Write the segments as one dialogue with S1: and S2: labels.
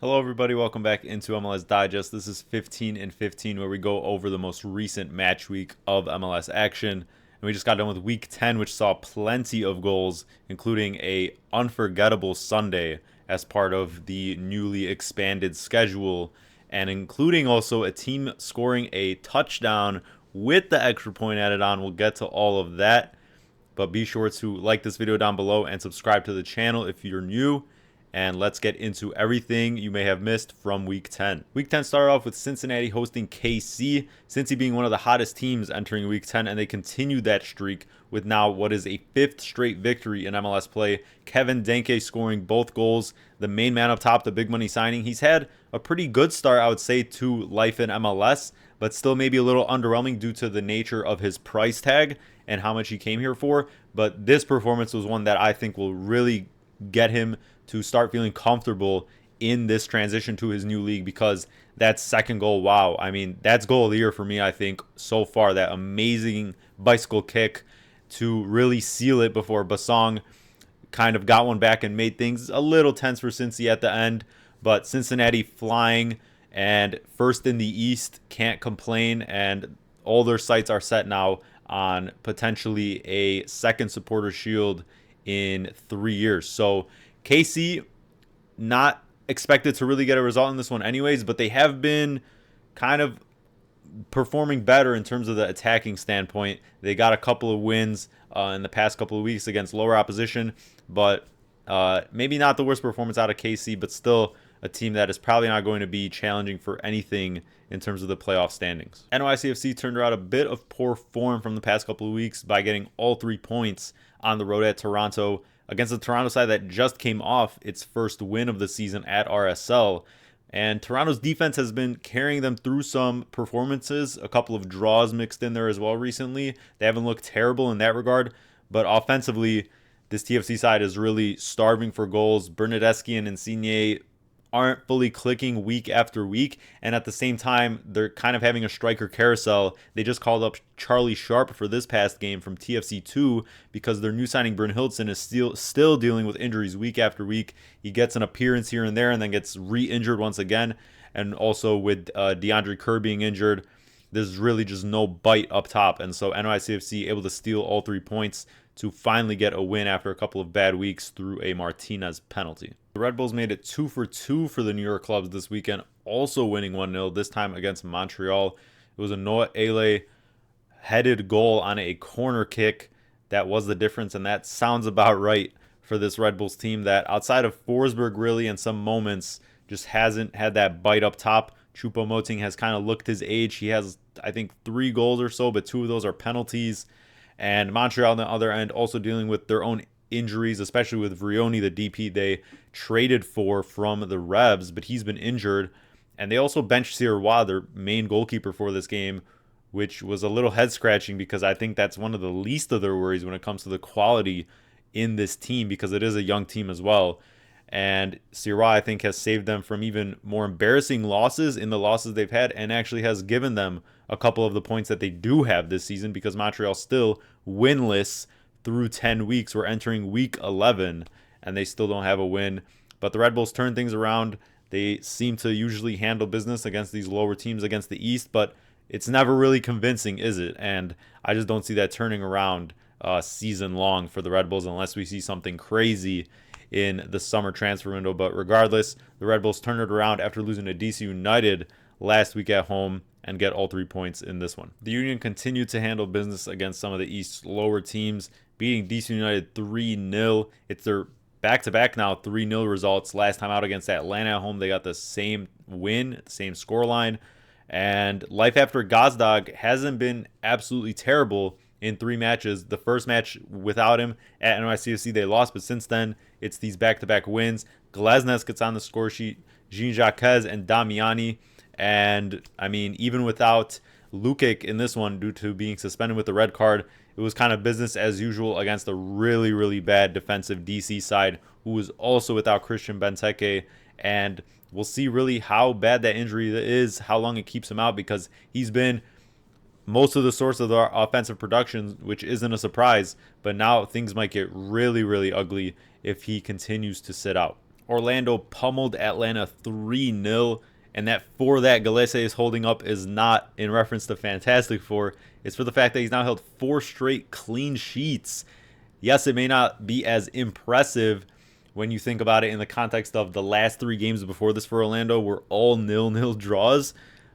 S1: Hello everybody, welcome back into MLS Digest. This is 15 and 15 where we go over the most recent match week of MLS action. And we just got done with week 10, which saw plenty of goals, including a unforgettable Sunday as part of the newly expanded schedule, and including also a team scoring a touchdown with the extra point added on. We'll get to all of that, but be sure to like this video down below and subscribe to the channel if you're new. And let's get into everything you may have missed from Week 10. Week 10 started off with Cincinnati hosting KC, Cincy being one of the hottest teams entering Week 10, and they continued that streak with now what is a fifth straight victory in MLS play. Kevin Benteke scoring both goals, the main man up top, the big money signing. He's had a pretty good start, I would say, to life in MLS, but still maybe a little underwhelming due to the nature of his price tag and how much he came here for. But this performance was one that I think will really get him to start feeling comfortable in this transition to his new league, because that second goal, wow. I mean, that's goal of the year for me, I think, so far. That amazing bicycle kick to really seal it before Basong kind of got one back and made things a little tense for Cincy at the end. But Cincinnati flying and first in the East, can't complain, and all their sights are set now on potentially a second supporter shield in 3 years. So KC not expected to really get a result in this one anyways, but they have been kind of performing better in terms of the attacking standpoint. They got a couple of wins in the past couple of weeks against lower opposition, but maybe not the worst performance out of KC, but still a team that is probably not going to be challenging for anything in terms of the playoff standings. NYCFC turned around a bit of poor form from the past couple of weeks by getting all 3 points on the road at Toronto, against the Toronto side that just came off its first win of the season at RSL. And Toronto's defense has been carrying them through some performances, a couple of draws mixed in there as well recently. They haven't looked terrible in that regard, but offensively, this TFC side is really starving for goals. Bernadeschi and Insigne aren't fully clicking week after week, and at the same time, they're kind of having a striker carousel. They just called up Charlie Sharp for this past game from TFC2 because their new signing Brynhildsen is still dealing with injuries week after week. He gets an appearance here and there and then gets re-injured once again, and also with DeAndre Kerr being injured, there's really just no bite up top, and so NYCFC able to steal all 3 points to finally get a win after a couple of bad weeks through a Martinez penalty. The Red Bulls made it 2 for 2 for the New York clubs this weekend, also winning 1-0, this time against Montreal. It was a Noah Ele headed goal on a corner kick that was the difference, and that sounds about right for this Red Bulls team that, outside of Forsberg really in some moments, just hasn't had that bite up top. Choupo-Moting has kind of looked his age. He has, I think, 3 goals or so, but 2 of those are penalties. And Montreal on the other end also dealing with their own injuries, especially with Vrioni, the DP they traded for from the Revs, but he's been injured. And they also benched Sirois, their main goalkeeper for this game, which was a little head-scratching because I think that's one of the least of their worries when it comes to the quality in this team, because it is a young team as well. And Sirois, I think, has saved them from even more embarrassing losses in the losses they've had, and actually has given them a couple of the points that they do have this season, because Montreal still winless through 10 weeks. We're entering week 11, and they still don't have a win. But the Red Bulls turn things around. They seem to usually handle business against these lower teams against the East, but it's never really convincing, is it? And I just don't see that turning around season long for the Red Bulls unless we see something crazy in the summer transfer window. But regardless, the Red Bulls turned it around after losing to DC United last week at home and get all 3 points in this one. The Union continued to handle business against some of the East's lower teams, beating DC United 3-0. It's their back-to-back now 3-0 results. Last time out against Atlanta at home, they got the same win, the same scoreline. And life after Gazdag hasn't been absolutely terrible in 3 matches. The first match without him at NYCFC, they lost, but since then, it's these back-to-back wins. Glesnes gets on the score sheet, Jean-Jacques and Damiani. And, I mean, even without Lukic in this one, due to being suspended with the red card, it was kind of business as usual against a really, really bad defensive DC side, who was also without Christian Benteke. And we'll see really how bad that injury is, how long it keeps him out, because he's been most of the source of the offensive production, which isn't a surprise. But now things might get really, really ugly if he continues to sit out. Orlando pummeled Atlanta 3-0. And that for that Gallese is holding up is not in reference to Fantastic Four. It's for the fact that he's now held 4 straight clean sheets. Yes, it may not be as impressive when you think about it in the context of the last 3 games before this for Orlando were all 0-0 draws.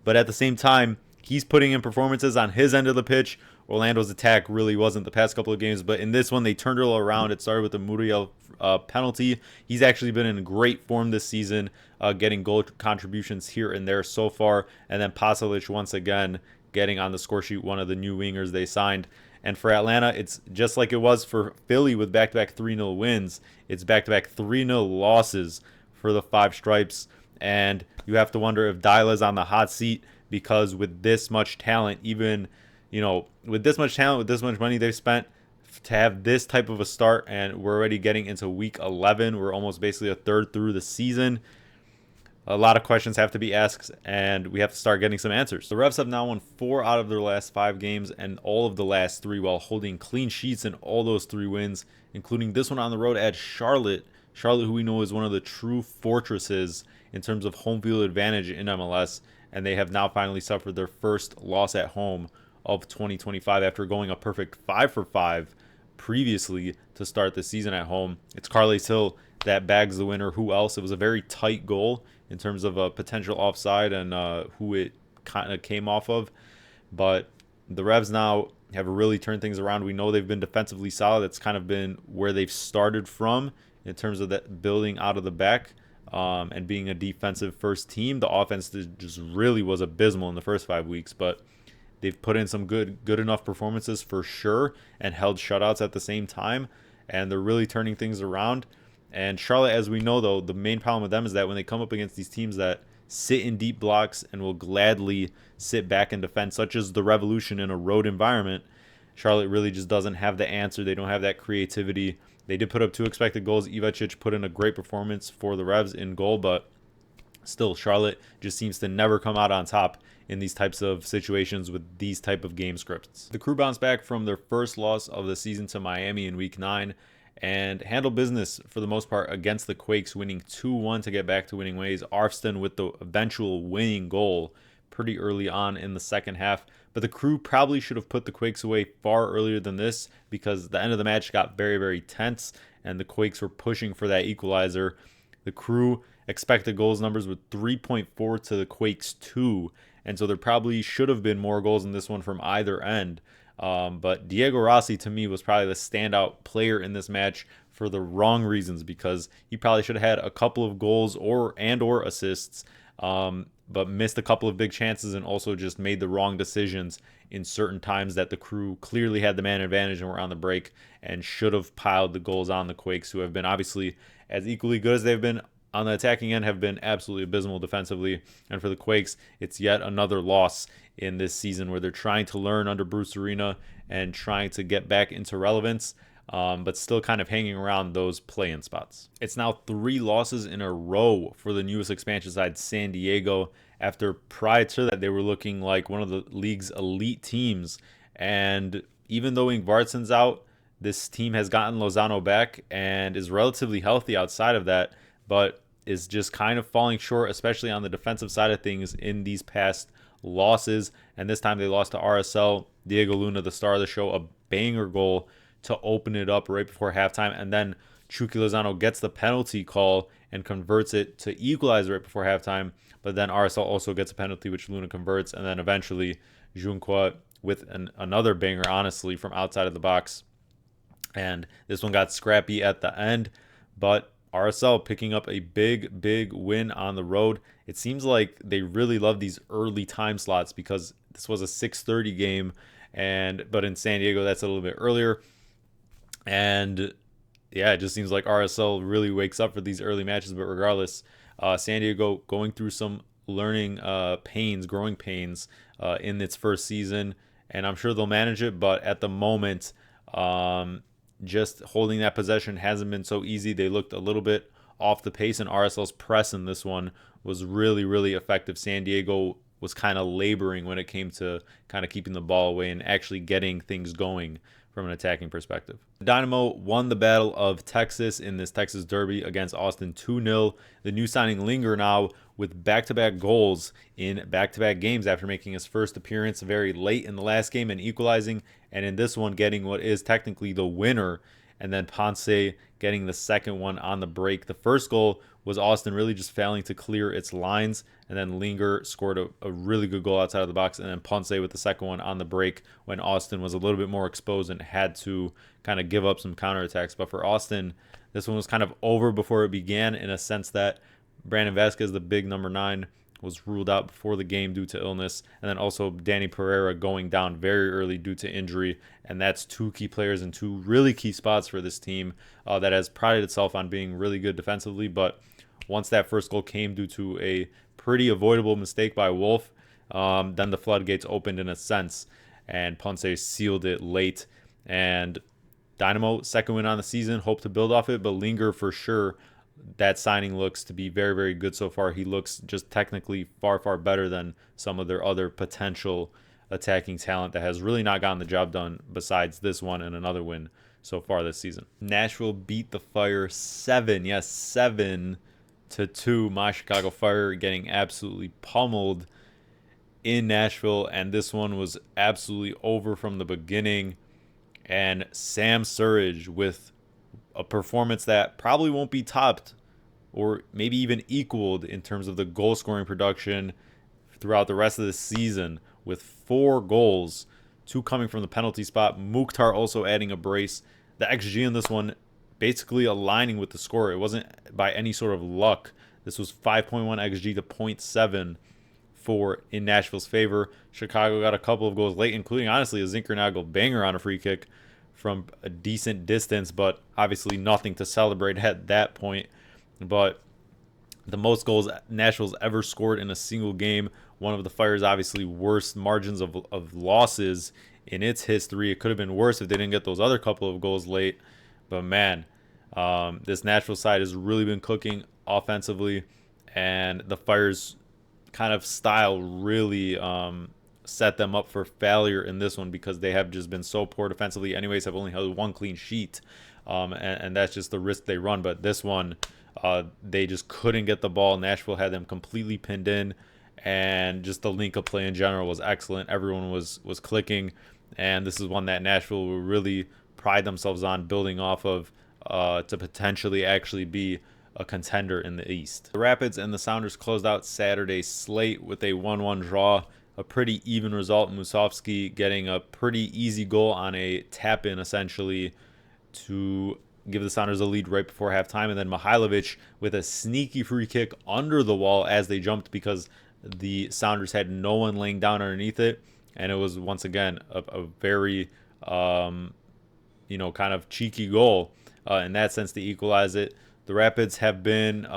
S1: But at the same time, he's putting in performances on his end of the pitch. Orlando's attack really wasn't the past couple of games, but in this one, they turned it all around. It started with the Montreal penalty. He's actually been in great form this season, getting goal contributions here and there so far. And then Pasalic once again getting on the score sheet, one of the new wingers they signed. And for Atlanta, it's just like it was for Philly with back-to-back 3-0 wins. It's back-to-back 3-0 losses for the Five Stripes. And you have to wonder if Dyla's on the hot seat, because with this much talent, even, with this much talent, with this much money they've spent, to have this type of a start, and we're already getting into week 11. We're almost basically a third through the season. A lot of questions have to be asked, and we have to start getting some answers. The Revs have now won 4 out of their last 5 games and all of the last 3 while holding clean sheets in all those 3 wins, including this one on the road at Charlotte. Charlotte, who we know is one of the true fortresses in terms of home field advantage in MLS, and they have now finally suffered their first loss at home of 2025 after going a perfect 5-for-5 previously to start the season at home. It's Carles Hill that bags the winner. Who else? It was a very tight goal in terms of a potential offside and who it kind of came off of. But the Revs now have really turned things around. We know they've been defensively solid. That's kind of been where they've started from in terms of that building out of the back and being a defensive first team. The offense just really was abysmal in the first 5 weeks, but they've put in some good enough performances for sure and held shutouts at the same time, and they're really turning things around. And Charlotte, as we know, though, the main problem with them is that when they come up against these teams that sit in deep blocks and will gladly sit back and defend, such as the Revolution in a road environment, Charlotte really just doesn't have the answer. They don't have that creativity. They did put up 2 expected goals. Ivacic put in a great performance for the Revs in goal, but still, Charlotte just seems to never come out on top in these types of situations with these type of game scripts. The Crew bounced back from their first loss of the season to Miami in Week 9 and handled business for the most part against the Quakes, winning 2-1 to get back to winning ways. Arfston with the eventual winning goal pretty early on in the second half. But the Crew probably should have put the Quakes away far earlier than this, because the end of the match got very, very tense and the Quakes were pushing for that equalizer. The Crew expected goals numbers with 3.4 to the Quakes 2, and so there probably should have been more goals in this one from either end. But Diego Rossi, to me, was probably the standout player in this match for the wrong reasons, because he probably should have had a couple of goals or assists, but missed a couple of big chances and also just made the wrong decisions in certain times that the Crew clearly had the man advantage and were on the break and should have piled the goals on the Quakes, who have been obviously as equally good as they've been on the attacking end, have been absolutely abysmal defensively. And for the Quakes, it's yet another loss in this season where they're trying to learn under Bruce Arena and trying to get back into relevance, but still kind of hanging around those play-in spots. It's now 3 losses in a row for the newest expansion side, San Diego, after prior to that they were looking like one of the league's elite teams. And even though Ingvartsen's out, this team has gotten Lozano back and is relatively healthy outside of that, but is just kind of falling short, especially on the defensive side of things in these past losses. And this time they lost to RSL. Diego Luna, the star of the show, a banger goal to open it up right before halftime. And then Chucky Lozano gets the penalty call and converts it to equalize right before halftime. But then RSL also gets a penalty, which Luna converts. And then eventually Junqua with another banger, honestly, from outside of the box. And this one got scrappy at the end, but RSL picking up a big win on the road. It seems like they really love these early time slots, because this was a 6:30 game, but in San Diego that's a little bit earlier. And yeah, it just seems like RSL really wakes up for these early matches. But regardless, San Diego going through some learning growing pains in its first season, and I'm sure they'll manage it. But at the moment, just holding that possession hasn't been so easy. They looked a little bit off the pace, and RSL's press in this one was really effective. San Diego was kind of laboring when it came to kind of keeping the ball away and actually getting things going from an attacking perspective. Dynamo won the Battle of Texas in this Texas Derby against Austin 2-0. The new signing Linger now with back-to-back goals in back-to-back games after making his first appearance very late in the last game and equalizing, and in this one getting what is technically the winner, and then Ponce getting the second one on the break. The first goal was Austin really just failing to clear its lines, and then Linger scored a really good goal outside of the box, and then Ponce with the second one on the break when Austin was a little bit more exposed and had to kind of give up some counterattacks. But for Austin, this one was kind of over before it began, in a sense that Brandon Vasquez, the big number 9, was ruled out before the game due to illness, and then also Danny Pereira going down very early due to injury, and that's 2 key players in 2 really key spots for this team that has prided itself on being really good defensively. But once that first goal came due to a pretty avoidable mistake by Wolf, then the floodgates opened in a sense, and Ponce sealed it late. And Dynamo, second win on the season, hope to build off it, but Linger for sure, that signing looks to be very, very good so far. He looks just technically far, far better than some of their other potential attacking talent that has really not gotten the job done besides this one and another win so far this season. Nashville beat the Fire 7-2. My Chicago Fire getting absolutely pummeled in Nashville, and this one was absolutely over from the beginning. And Sam Surridge with a performance that probably won't be topped or maybe even equaled in terms of the goal scoring production throughout the rest of the season, with 4 goals, 2 coming from the penalty spot. Mukhtar also adding a brace. The XG in this one basically aligning with the score. It wasn't by any sort of luck. This was 5.1 XG to 0.7 for in Nashville's favor. Chicago got a couple of goals late, including honestly a Zinkernagel banger on a free kick from a decent distance, but obviously nothing to celebrate at that point. But the most goals Nashville's ever scored in a single game. One of the Fire's obviously worst margins of losses in its history. It could have been worse if they didn't get those other couple of goals late. But man, this Nashville side has really been cooking offensively, and the Fire's kind of style really set them up for failure in this one, because they have just been so poor defensively anyways, have only held 1 clean sheet, and that's just the risk they run. But this one, they just couldn't get the ball. Nashville had them completely pinned in, and just the link of play in general was excellent. Everyone was clicking, and this is one that Nashville will really pride themselves on building off of to potentially actually be a contender in the East. The Rapids and the Sounders closed out Saturday's slate with a 1-1 draw. A pretty even result. Musovski getting a pretty easy goal on a tap-in, essentially, to give the Sounders a lead right before halftime. And then Mihailovic with a sneaky free kick under the wall as they jumped, because the Sounders had no one laying down underneath it. And it was, once again, a very, kind of cheeky goal in that sense to equalize it. The Rapids have been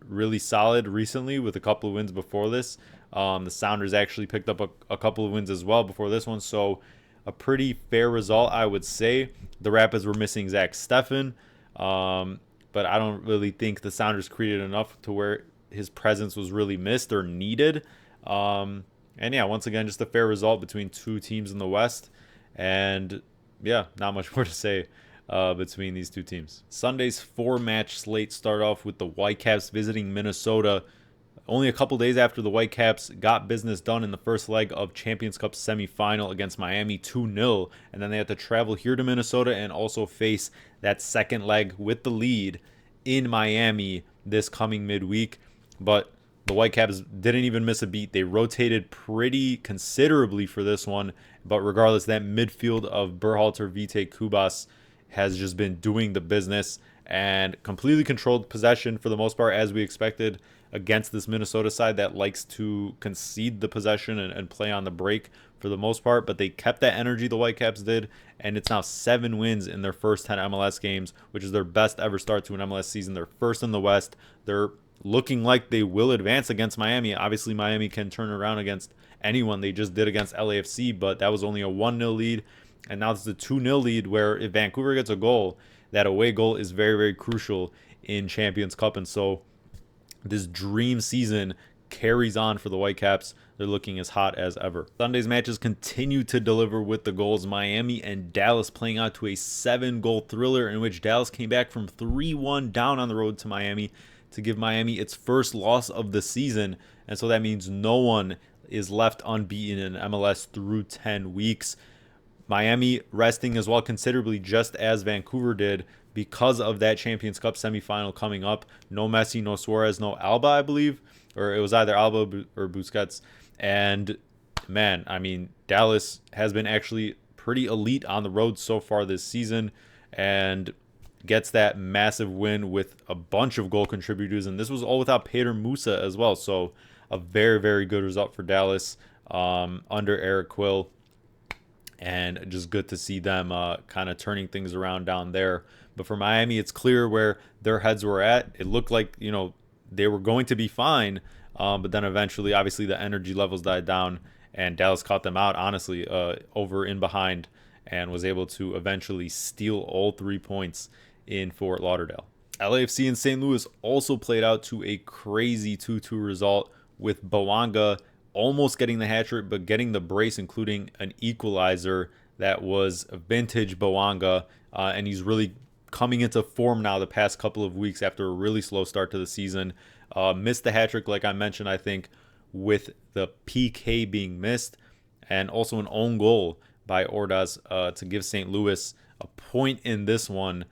S1: really solid recently with a couple of wins before this. The Sounders actually picked up a couple of wins as well before this one, so a pretty fair result, I would say. The Rapids were missing Zach Steffen, but I don't really think the Sounders created enough to where his presence was really missed or needed. And yeah, once again, just a fair result between 2 teams in the West, and yeah, not much more to say between these 2 teams. Sunday's 4-match slate start off with the Whitecaps visiting Minnesota. Only a couple days after the Whitecaps got business done in the first leg of Champions Cup semifinal against Miami 2-0, and then they had to travel here to Minnesota and also face that second leg with the lead in Miami this coming midweek. But the Whitecaps didn't even miss a beat. They rotated pretty considerably for this one, but regardless, that midfield of Berhalter, Vite, Kubas has just been doing the business and completely controlled possession for the most part, as we expected, against this Minnesota side that likes to concede the possession and play on the break for the most part. But they kept that energy, the Whitecaps did, and it's now 7 wins in their first 10 MLS games, which is their best ever start to an MLS season. They're first in the West. They're looking like they will advance against Miami. Obviously, Miami can turn around against anyone. They just did against LAFC, but that was only a 1-0 lead. And now it's a 2-0 lead, where if Vancouver gets a goal, that away goal is very, very crucial in Champions Cup. And so this dream season carries on for the Whitecaps. They're looking as hot as ever. Sunday's matches continue to deliver with the goals. Miami and Dallas playing out to a 7-goal thriller in which Dallas came back from 3-1 down on the road to Miami to give Miami its first loss of the season. And so that means no one is left unbeaten in MLS through 10 weeks. Miami resting as well considerably, just as Vancouver did, because of that Champions Cup semifinal coming up. No Messi, no Suarez, no Alba, I believe. Or it was either Alba or Busquets. And, man, I mean, Dallas has been actually pretty elite on the road so far this season and gets that massive win with a bunch of goal contributors. And this was all without Peter Musa as well. So a very, very good result for Dallas under Eric Quill. And just good to see them kind of turning things around down there. But for Miami, it's clear where their heads were at. It looked like, you know, they were going to be fine. But then eventually, obviously, the energy levels died down. And Dallas caught them out, honestly, over in behind. And was able to eventually steal all 3 points in Fort Lauderdale. LAFC and St. Louis also played out to a crazy 2-2 result, with Bouanga almost getting the hat trick, but getting the brace, including an equalizer that was vintage Bouanga. And he's really coming into form now the past couple of weeks after a really slow start to the season. Missed the hat trick, like I mentioned, I think, with the PK being missed, and also an own goal by Ordaz to give St. Louis a point in this one.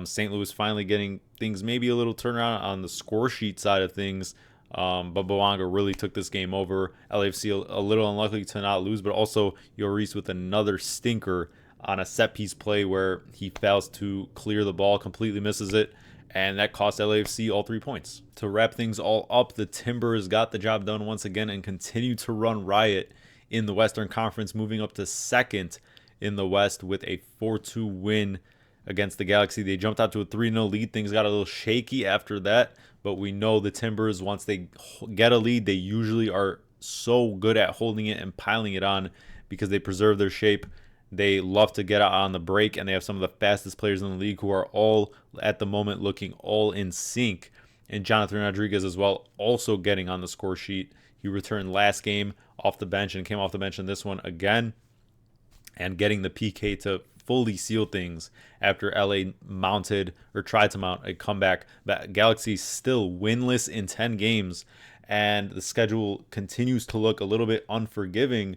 S1: St. Louis finally getting things maybe a little turnaround on the score sheet side of things. But Bouanga really took this game over. LAFC a little unlucky to not lose, but also Lloris with another stinker on a set-piece play where he fails to clear the ball, completely misses it, and that cost LAFC all 3 points. To wrap things all up, the Timbers got the job done once again and continue to run riot in the Western Conference, moving up to second in the West with a 4-2 win against the Galaxy. They jumped out to a 3-0 lead. Things got a little shaky after that, but we know the Timbers, once they get a lead, they usually are so good at holding it and piling it on because they preserve their shape. They love to get out on the break, and they have some of the fastest players in the league who are all, at the moment, looking all in sync. And Jonathan Rodriguez as well, also getting on the score sheet. He returned last game off the bench and came off the bench in this one again, and getting the PK to fully seal things after LA mounted or tried to mount a comeback. But Galaxy still winless in 10 games, and the schedule continues to look a little bit unforgiving,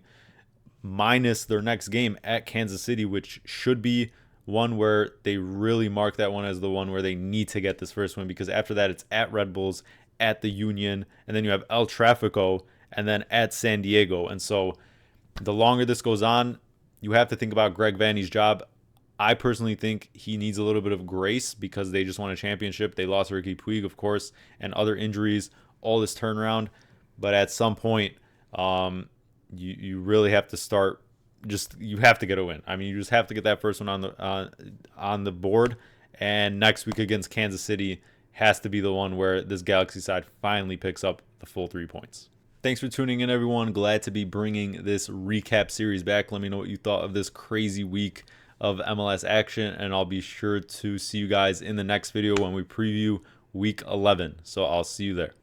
S1: minus their next game at Kansas City, which should be one where they really mark that one as the one where they need to get this first win, because after that it's at Red Bulls, at the Union, and then you have El Tráfico, and then at San Diego. And so the longer this goes on, you have to think about Greg Vanney's job. I personally think he needs a little bit of grace because they just won a championship. They lost Ricky Puig, of course, and other injuries, all this turnaround. But at some point, you really have to start. You have to get a win. I mean, you just have to get that first one on the board. And next week against Kansas City has to be the one where this Galaxy side finally picks up the full 3 points. Thanks for tuning in, everyone. Glad to be bringing this recap series back. Let me know what you thought of this crazy week of MLS action, and I'll be sure to see you guys in the next video when we preview Week 11. So I'll see you there.